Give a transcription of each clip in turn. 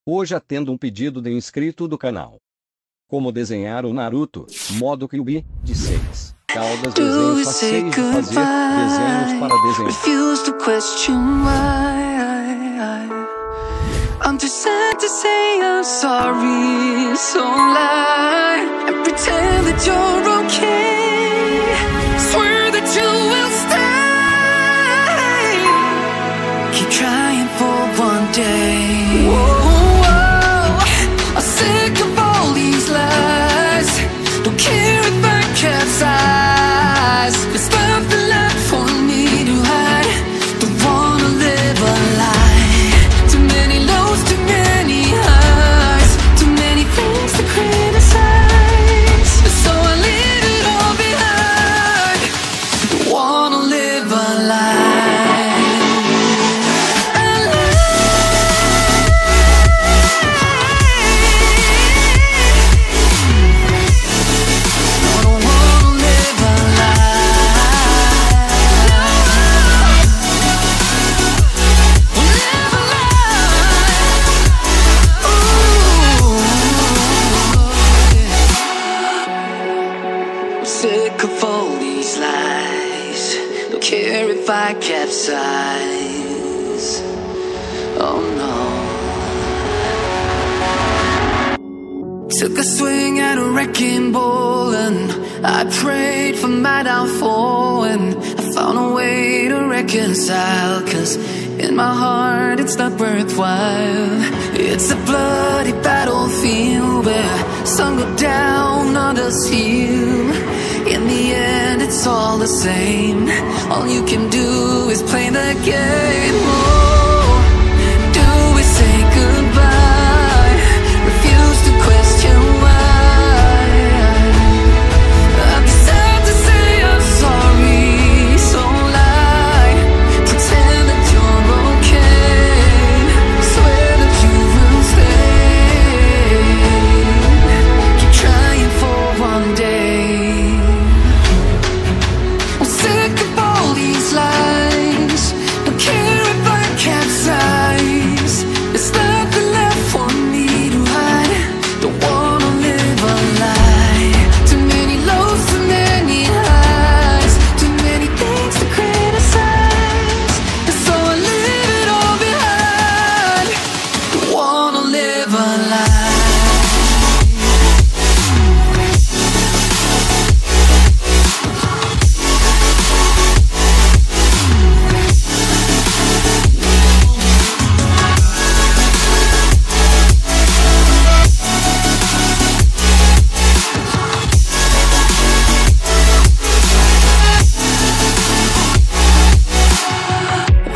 Hoje atendo um pedido de inscrito do canal. Como desenhar o Naruto Modo Kyuubi de 6 caudas, desenho faceis de fazer, desenhos para desenhar. Refuse to question why. I'm too sad to say I'm sorry, so lie and pretend that you're okay. Swear that you will stay. Keep trying for one day. Whoa, I'm sick of all these lies. Don't care if I capsize. There's nothing left for me to hide. Don't wanna live a lie. Too many lows, too many highs. Too many things to criticize. So I leave it all behind. Don't wanna live a lie. Sick of all these lies. Don't care if I capsize. Oh no. Took a swing at a wrecking ball and I prayed for my downfall, and I found a way to reconcile, 'cause in my heart it's not worthwhile. It's a bloody battlefield where some go down, others heal. In the end it's all the same. All you can do is play the game. Oh, do we say goodbye? Refuse to question why. I'm sad to say I'm sorry, so lie. Pretend that you're okay. Swear that you will stay. Keep trying for one day. I'm sick of all these lies. Don't care if I capsize. There's nothing left for me to hide. Don't wanna live a lie. Too many lows, too many highs. Too many things to criticize. And so I leave it all behind. Don't wanna live a lie.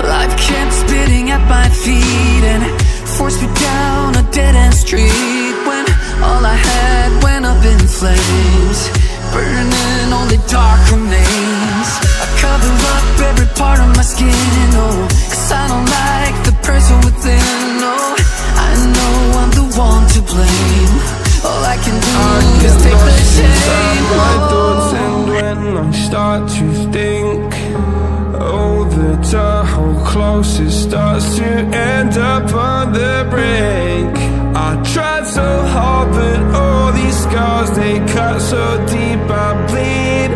Life kept spitting at my feet and forced me down a dead-end street, when all I had went up in flames, burning only dark remains. I cover up every part of my skin, oh, 'cause I don't like the person within. Oh, I know I'm the one to blame. All I can do is take the shame. My thoughts, and when I start to think, oh, the door close, it starts to end up on the brink. I tried so hard, but all these scars, they cut so deep, I bleed.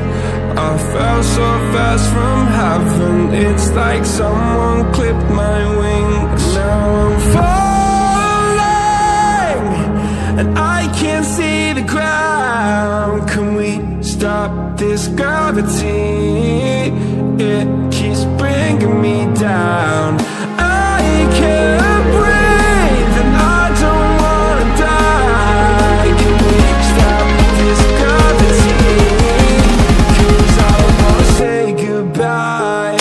I fell so fast from heaven, it's like someone clipped my wings. Now I'm falling, and I can't see the ground. Can we stop this gravity? It keeps bringing me down. I can't breathe and I don't wanna die. Can we stop this gravity? 'Cause I don't wanna say goodbye.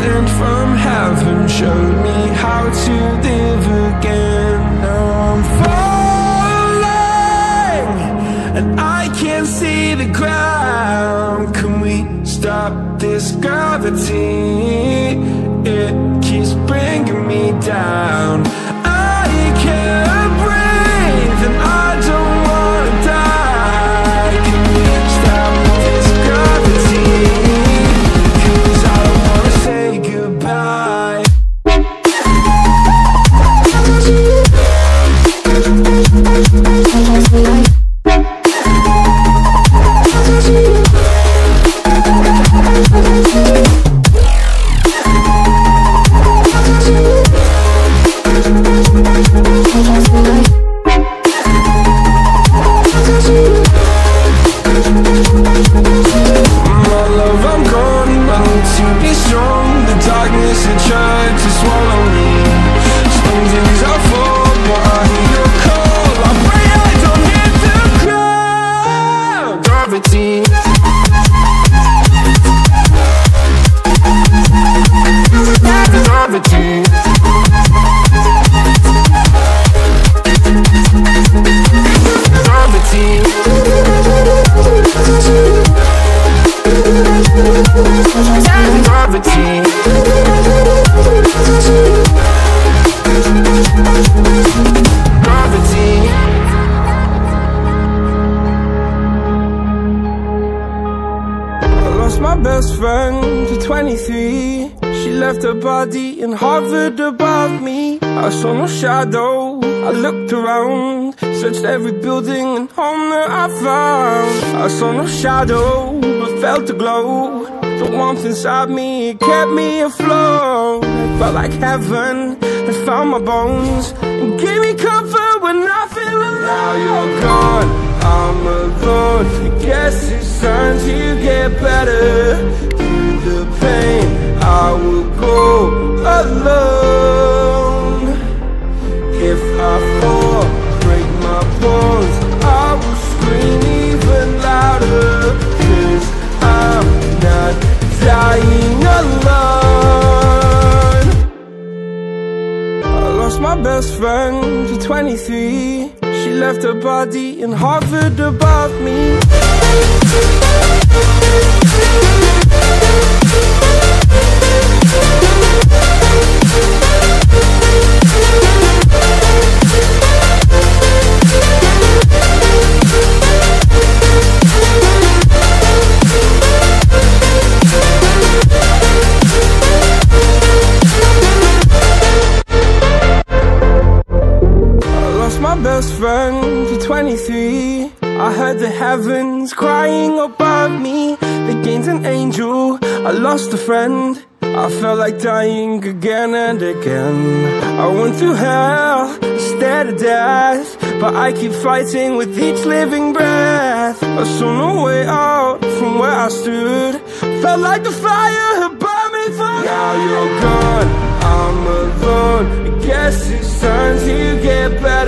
sent from heaven showed me how to live again. Now I'm falling and I can't see the ground. Can we stop this gravity? It keeps bringing me down. I can't breathe and I don't wanna die. Can we stop this gravity? 'Cause I don't wanna say goodbye. Best friend to 23. She left her body and hovered above me. I saw no shadow, I looked around, searched every building and home that I found. I saw no shadow, but felt the glow. The warmth inside me, it kept me afloat. It felt like heaven had found my bones and gave me comfort when I feel alone. Now you're gone, I'm alone. I guess it's time to get better. Through the pain, I will go alone. If I fall, break my bones, I will scream even louder. 'Cause I'm not dying alone. I lost my best friend to 23. She left her body and hovered above me. Best friend to 23. I heard the heavens crying above me. They gained an angel, I lost a friend. I felt like dying again and again. I went through hell, stared at death, but I keep fighting with each living breath. I saw no way out from where I stood. Felt like the fire had burned me through. Now you're gone, I'm alone. I guess it's time to get better.